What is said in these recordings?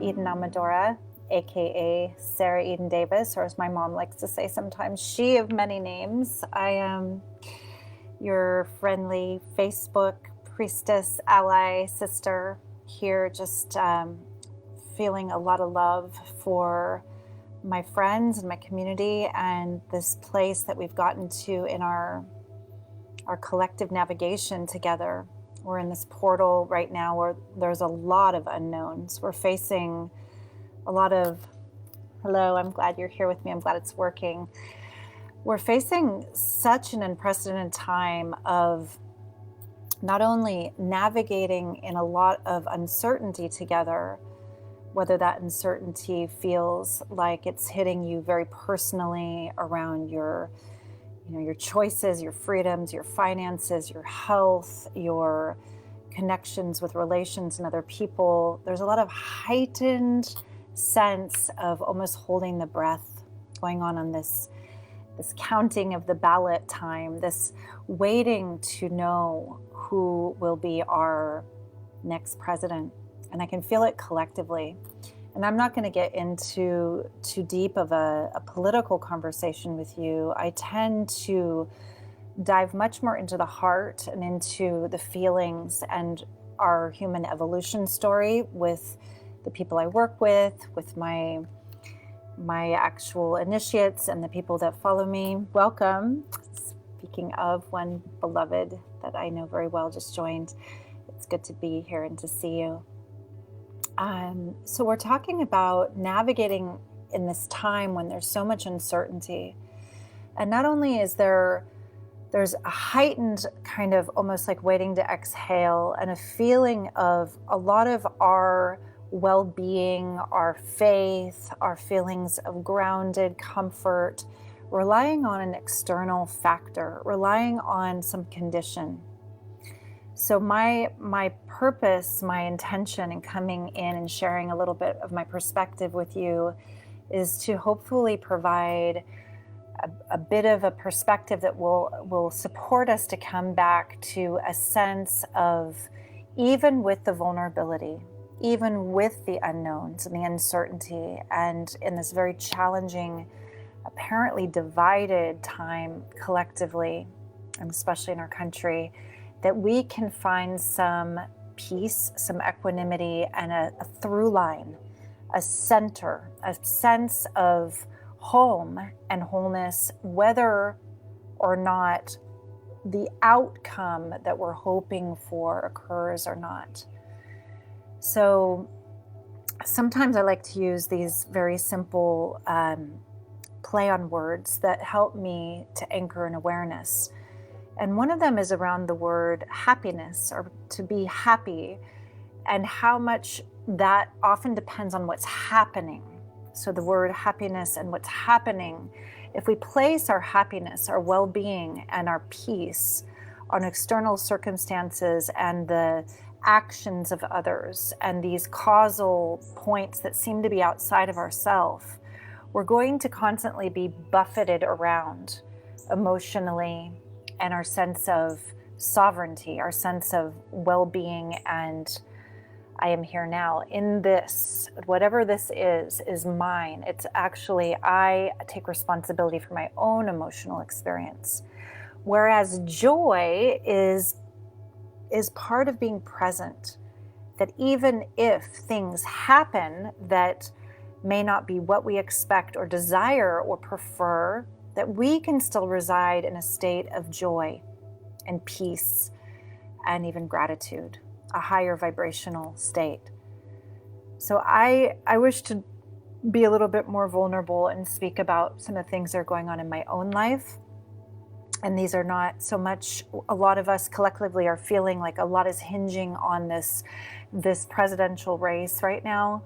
Eden Amadora, aka Sarah Eden Davis, or as my mom likes to say sometimes, she of many names. I am your friendly Facebook priestess, ally, sister here, just feeling a lot of love for my friends and my community and this place that we've gotten to in our collective navigation together. We're in this portal right now where there's a lot of unknowns. We're facing a lot of, hello, I'm glad you're here with me. I'm glad it's working. We're facing such an unprecedented time of not only navigating in a lot of uncertainty together, whether that uncertainty feels like it's hitting you very personally around your choices, your freedoms, your finances, your health, your connections with relations and other people. There's a lot of heightened sense of almost holding the breath going on this counting of the ballot time, this waiting to know who will be our next president. And I can feel it collectively. And I'm not going to get into too deep of a political conversation with you. I tend to dive much more into the heart and into the feelings and our human evolution story with the people I work with my actual initiates and the people that follow me. Welcome. Speaking of, one beloved that I know very well just joined. It's good to be here and to see you. So we're talking about navigating in this time when there's so much uncertainty. And not only is there's a heightened kind of almost like waiting to exhale and a feeling of a lot of our well-being, our faith, our feelings of grounded comfort, relying on an external factor, relying on some condition. So my purpose, my intention in coming in and sharing a little bit of my perspective with you is to hopefully provide a bit of a perspective that will support us to come back to a sense of, even with the vulnerability, even with the unknowns and the uncertainty, and in this very challenging, apparently divided time collectively, and especially in our country, that we can find some peace, some equanimity, and a through line, a center, a sense of home and wholeness, whether or not the outcome that we're hoping for occurs or not. So sometimes I like to use these very simple play on words that help me to anchor an awareness. And one of them is around the word happiness, or to be happy, and how much that often depends on what's happening. So the word happiness and what's happening, if we place our happiness, our well-being, and our peace on external circumstances and the actions of others and these causal points that seem to be outside of ourselves, we're going to constantly be buffeted around emotionally, and our sense of sovereignty, our sense of well-being, and I am here now. In this, whatever this is mine. It's actually, I take responsibility for my own emotional experience. Whereas joy is part of being present. That even if things happen that may not be what we expect or desire or prefer, that we can still reside in a state of joy and peace and even gratitude, a higher vibrational state. So I wish to be a little bit more vulnerable and speak about some of the things that are going on in my own life. And these are not so much, a lot of us collectively are feeling like a lot is hinging on this presidential race right now.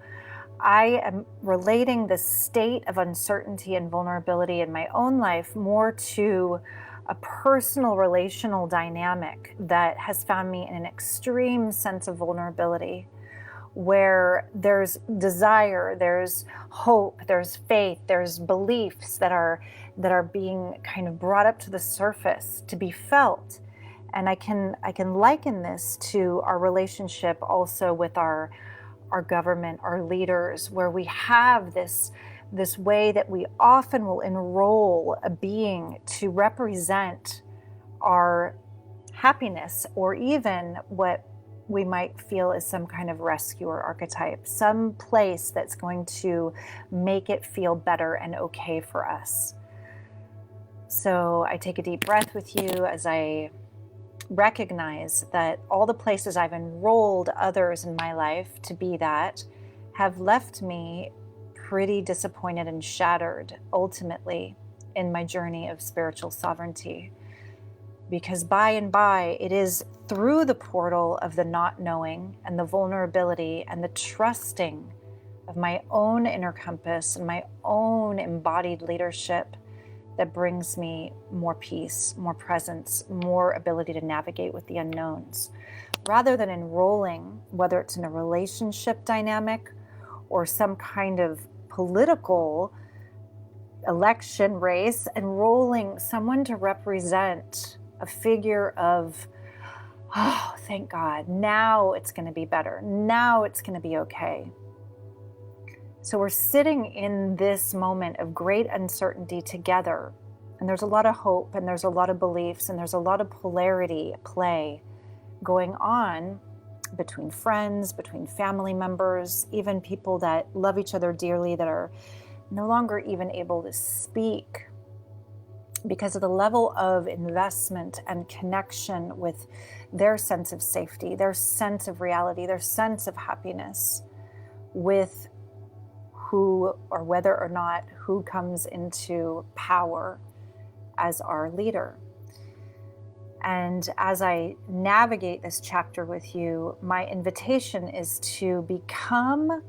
I am relating the state of uncertainty and vulnerability in my own life more to a personal relational dynamic that has found me in an extreme sense of vulnerability, where there's desire, there's hope, there's faith, there's beliefs that are being kind of brought up to the surface to be felt. And I can liken this to our relationship also with our our government, our leaders, where we have this way that we often will enroll a being to represent our happiness, or even what we might feel is some kind of rescuer archetype, some place that's going to make it feel better and okay for us. So I take a deep breath with you as I recognize that all the places I've enrolled others in my life to be that have left me pretty disappointed and shattered ultimately in my journey of spiritual sovereignty. Because by and by, it is through the portal of the not knowing and the vulnerability and the trusting of my own inner compass and my own embodied leadership that brings me more peace, more presence, more ability to navigate with the unknowns. Rather than enrolling, whether it's in a relationship dynamic or some kind of political election race, enrolling someone to represent a figure of, oh, thank God, now it's going to be better. Now it's going to be okay. So we're sitting in this moment of great uncertainty together. And there's a lot of hope, and there's a lot of beliefs, and there's a lot of polarity at play going on between friends, between family members, even people that love each other dearly that are no longer even able to speak because of the level of investment and connection with their sense of safety, their sense of reality, their sense of happiness with who or whether or not who comes into power as our leader. And as I navigate this chapter with you, my invitation is to become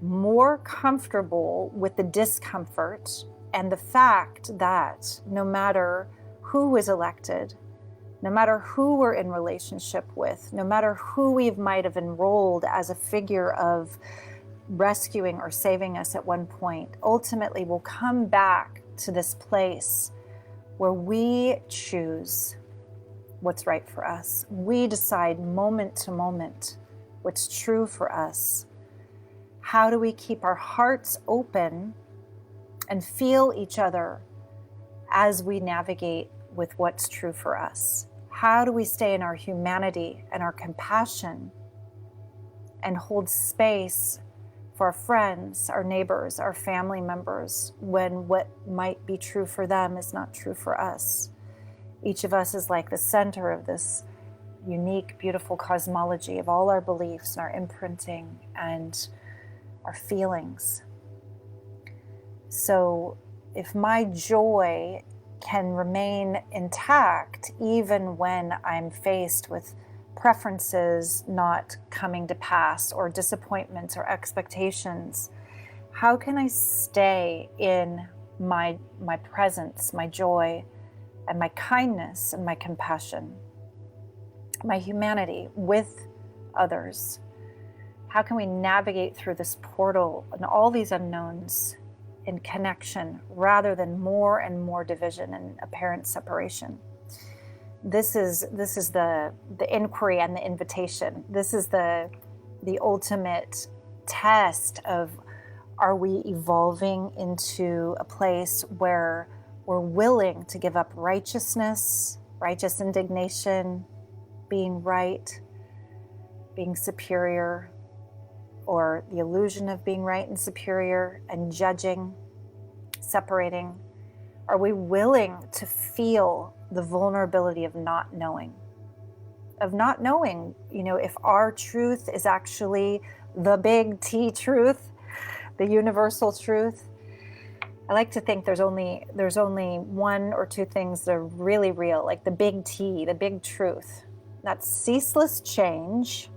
more comfortable with the discomfort and the fact that no matter who is elected, no matter who we're in relationship with, no matter who we might have enrolled as a figure of rescuing or saving us at one point, ultimately we'll come back to this place where we choose what's right for us. We decide moment to moment what's true for us. How do we keep our hearts open and feel each other as we navigate with what's true for us? How do we stay in our humanity and our compassion and hold space for our friends, our neighbors, our family members when what might be true for them is not true for us? Each of us is like the center of this unique, beautiful cosmology of all our beliefs and our imprinting and our feelings. So if my joy can remain intact even when I'm faced with preferences not coming to pass or disappointments or expectations, how can I stay in my presence, my joy, and my kindness and my compassion, my humanity with others? How can we navigate through this portal and all these unknowns in connection rather than more and more division and apparent separation? This is the inquiry and the invitation. This is the ultimate test of, are we evolving into a place where we're willing to give up righteousness, righteous indignation, being right, being superior, or the illusion of being right and superior, and judging, separating? Are we willing to feel the vulnerability of not knowing? Of not knowing, if our truth is actually the big T truth, the universal truth. I like to think there's only one or two things that are really real, like the big T, the big truth. That's ceaseless change.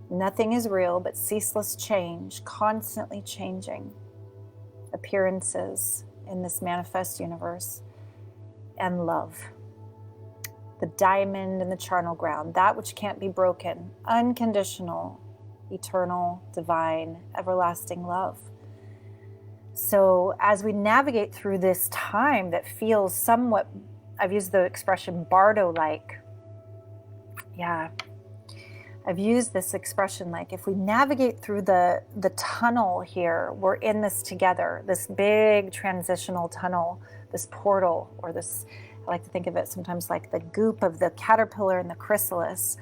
Nothing is real but ceaseless change, constantly changing appearances in this manifest universe, and love. The diamond in the charnel ground, that which can't be broken, unconditional, eternal, divine, everlasting love. So as we navigate through this time that feels somewhat, I've used the expression bardo-like. Yeah, I've used this expression, like if we navigate through the tunnel here, we're in this together, this big transitional tunnel, this portal, or this, I like to think of it sometimes like the goop of the caterpillar and the chrysalis,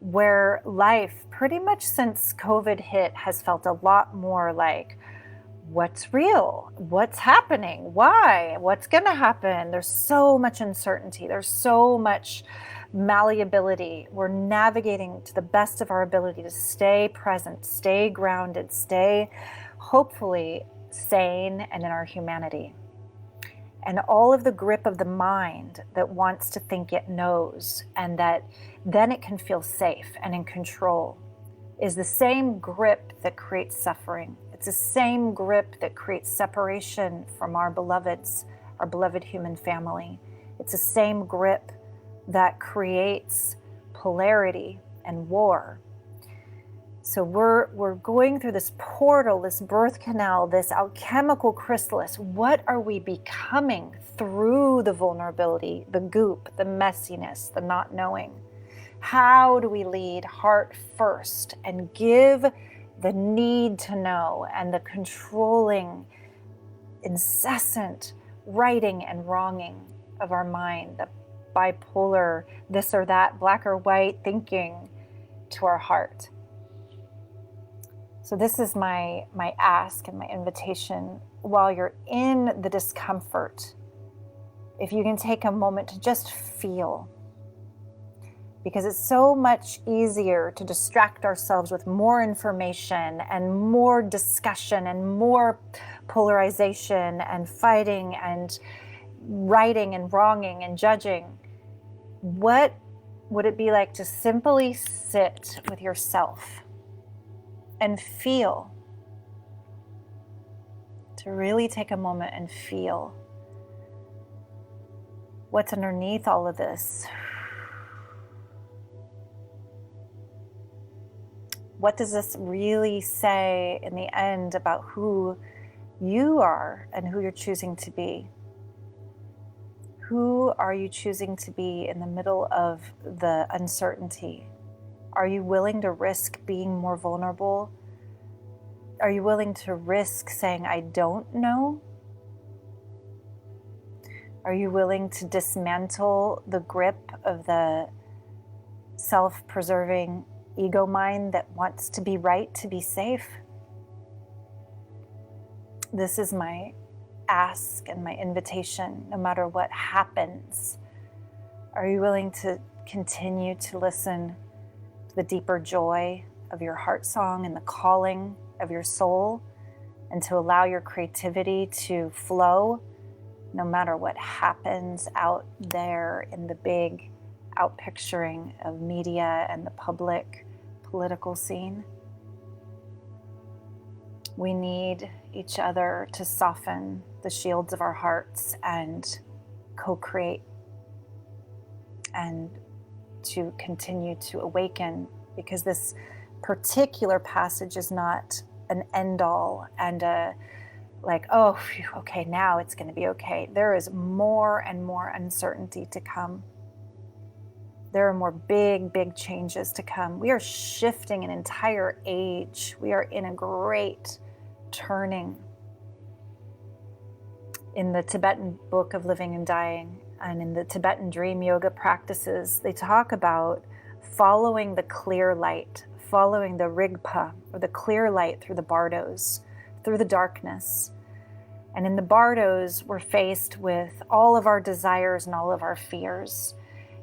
where life, pretty much since COVID hit, has felt a lot more like, what's real? What's happening? Why? What's going to happen? There's so much uncertainty. There's so much malleability. We're navigating to the best of our ability to stay present, stay grounded, stay hopefully sane and in our humanity. And all of the grip of the mind that wants to think it knows, and that then it can feel safe and in control, is the same grip that creates suffering. It's the same grip that creates separation from our beloveds, our beloved human family. It's the same grip that creates polarity and war. So we're going through this portal, this birth canal, this alchemical chrysalis. What are we becoming through the vulnerability, the goop, the messiness, the not knowing? How do we lead heart first and give the need to know and the controlling, incessant righting and wronging of our mind, the bipolar, this or that, black or white thinking, to our heart? So this is my ask and my invitation. While you're in the discomfort, if you can take a moment to just feel, because it's so much easier to distract ourselves with more information and more discussion and more polarization and fighting and righting and wronging and judging. What would it be like to simply sit with yourself and feel? To really take a moment and feel what's underneath all of this. What does this really say in the end about who you are and who you're choosing to be? Who are you choosing to be in the middle of the uncertainty? Are you willing to risk being more vulnerable? Are you willing to risk saying, I don't know? Are you willing to dismantle the grip of the self-preserving ego mind that wants to be right, to be safe? This is my ask and my invitation, no matter what happens. Are you willing to continue to listen to the deeper joy of your heart song and the calling of your soul, and to allow your creativity to flow no matter what happens out there in the big outpicturing of media and the public political scene? We need each other to soften the shields of our hearts and co-create, and to continue to awaken, because this particular passage is not an end-all and a like, oh, phew, okay, now it's going to be okay. There is more and more uncertainty to come. There are more big changes to come. We are shifting an entire age. We are in a great turning. In the Tibetan Book of Living and Dying, and in the Tibetan dream yoga practices, they talk about following the clear light, following the rigpa, or the clear light through the bardos, through the darkness. And in the bardos, we're faced with all of our desires and all of our fears,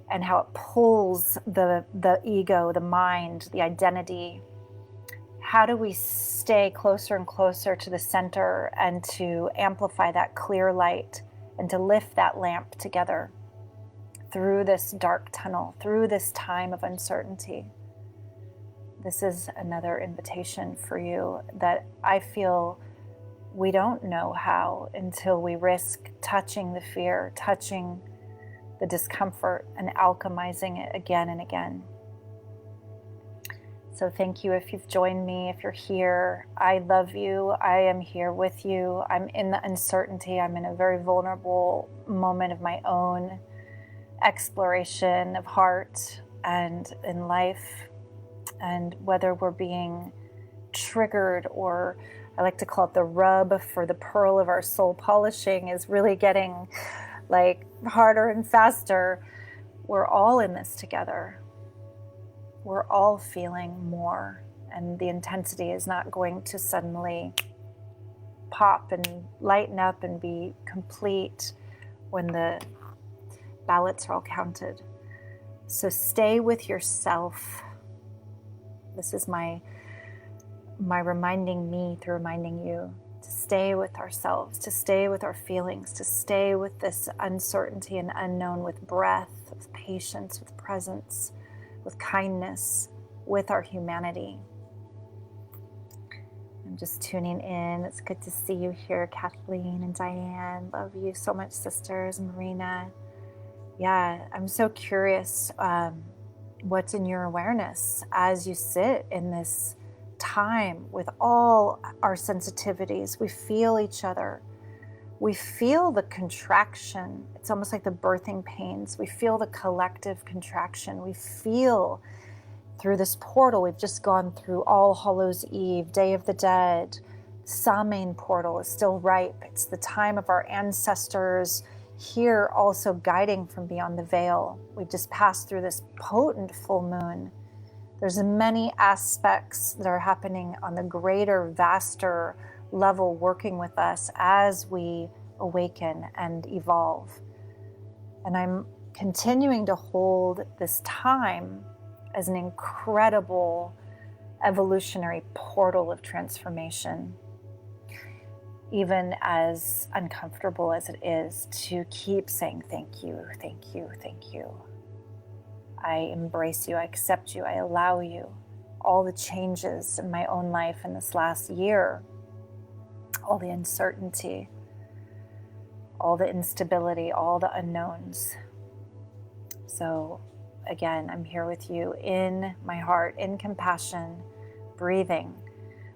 and how it pulls the ego, the mind, the identity. How do we stay closer and closer to the center and to amplify that clear light and to lift that lamp together through this dark tunnel, through this time of uncertainty? This is another invitation for you that I feel we don't know how until we risk touching the fear, touching the discomfort, and alchemizing it again and again. So thank you if you've joined me, if you're here. I love you. I am here with you. I'm in the uncertainty. I'm in a very vulnerable moment of my own exploration of heart and in life. And whether we're being triggered, or I like to call it the rub for the pearl of our soul polishing is really getting like harder and faster, we're all in this together. We're all feeling more, and the intensity is not going to suddenly pop and lighten up and be complete when the ballots are all counted. So stay with yourself. This is my reminding me through reminding you to stay with ourselves, to stay with our feelings, to stay with this uncertainty and unknown with breath, with patience, with presence, with kindness, with our humanity. I'm just tuning in. It's good to see you here, Kathleen and Diane. Love you so much, sisters. Marina. Yeah, I'm so curious what's in your awareness as you sit in this time with all our sensitivities. We feel each other. We feel the contraction. It's almost like the birthing pains. We feel the collective contraction. We feel through this portal. We've just gone through All Hallows Eve, Day of the Dead. Samhain portal is still ripe. It's the time of our ancestors here, also guiding from beyond the veil. We've just passed through this potent full moon. There's many aspects that are happening on the greater, vaster level working with us as we awaken and evolve. And I'm continuing to hold this time as an incredible evolutionary portal of transformation, even as uncomfortable as it is to keep saying thank you, thank you, thank you. I embrace you, I accept you, I allow you. All the changes in my own life in this last year, all the uncertainty, all the instability, all the unknowns. So again, I'm here with you in my heart, in compassion, breathing.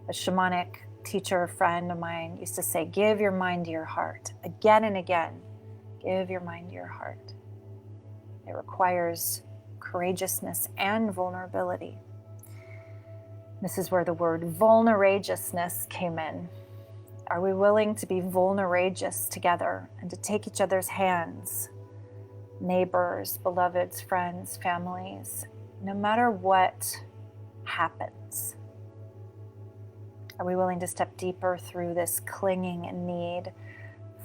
A shamanic teacher, friend of mine used to say, give your mind to your heart. Again and again, give your mind to your heart. It requires courageousness and vulnerability. This is where the word vulnerageousness came in. Are we willing to be vulnerageous together and to take each other's hands? Neighbors, beloveds, friends, families, no matter what happens. Are we willing to step deeper through this clinging and need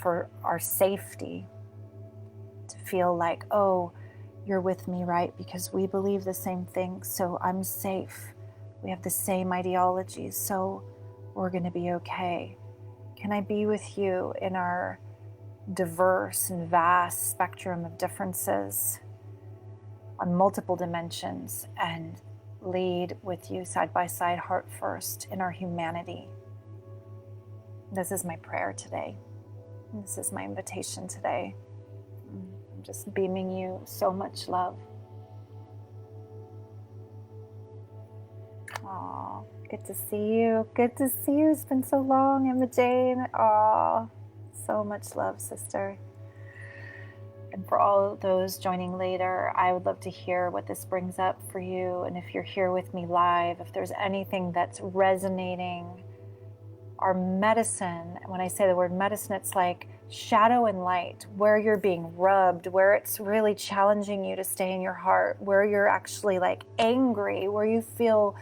for our safety? To feel like, oh, you're with me, right? Because we believe the same thing, so I'm safe. We have the same ideologies, so we're going to be okay. Can I be with you in our diverse and vast spectrum of differences on multiple dimensions and lead with you side by side, heart first, in our humanity? This is my prayer today. This is my invitation today. I'm just beaming you so much love. Aw, good to see you. Good to see you. It's been so long, Emma Jane. Aw, so much love, sister. And for all those joining later, I would love to hear what this brings up for you. And if you're here with me live, if there's anything that's resonating, our medicine, when I say the word medicine, it's like shadow and light, where you're being rubbed, where it's really challenging you to stay in your heart, where you're actually like angry, where you feel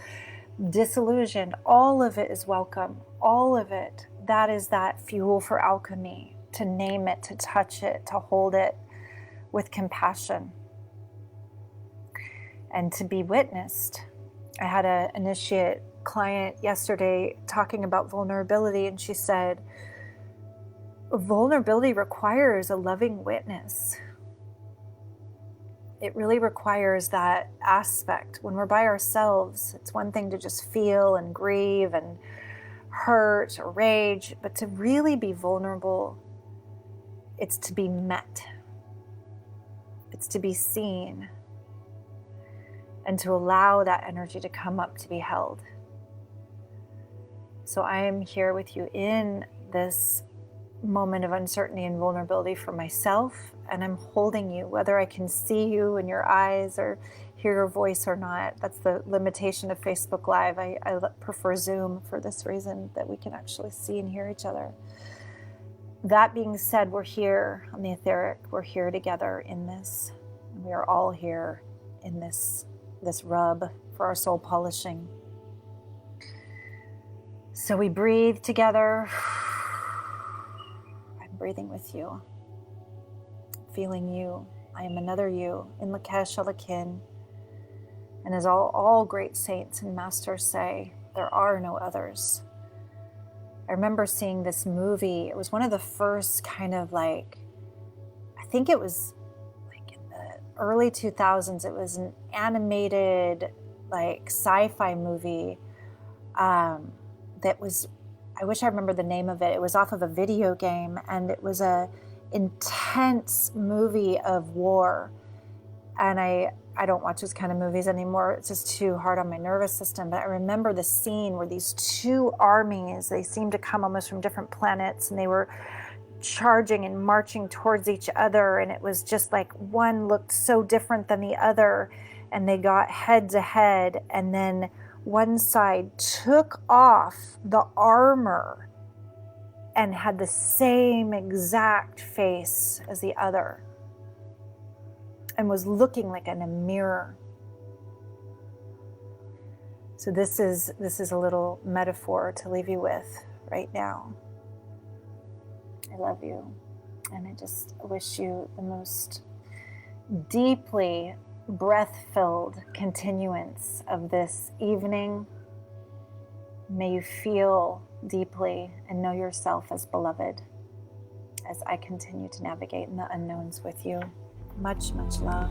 disillusioned. All of it is welcome. All of it. That is that fuel for alchemy, to name it, to touch it, to hold it with compassion, and to be witnessed. I had an initiate client yesterday talking about vulnerability, and she said, vulnerability requires a loving witness. It really requires that aspect. When we're by ourselves, it's one thing to just feel and grieve and hurt or rage, but to really be vulnerable, it's to be met. It's to be seen, and to allow that energy to come up to be held. So I am here with you in this moment of uncertainty and vulnerability for myself, and I'm holding you, whether I can see you in your eyes or hear your voice or not. That's the limitation of Facebook Live. I prefer Zoom for this reason, that we can actually see and hear each other. That being said, we're here on the etheric. We're here together in this. And we are all here in this rub for our soul polishing. So we breathe together. I'm breathing with you, feeling you. I am another you, in Lakesh Alakin. And as all great saints and masters say, there are no others. I remember seeing this movie. It was one of the first kind of I think it was like in the early 2000s. It was an animated sci-fi movie that was, I wish I remember the name of it. It was off of a video game, and it was a intense movie of war. And I don't watch those kind of movies anymore. It's just too hard on my nervous system. But I remember the scene where these two armies, they seemed to come almost from different planets, and they were charging and marching towards each other. And it was just like one looked so different than the other, and they got head to head. And then one side took off the armor and had the same exact face as the other, and was looking like in a mirror. So this is a little metaphor to leave you with right now. I love you, and I just wish you the most deeply breath-filled continuance of this evening. May you feel deeply and know yourself as beloved as I continue to navigate in the unknowns with you. Much, much love.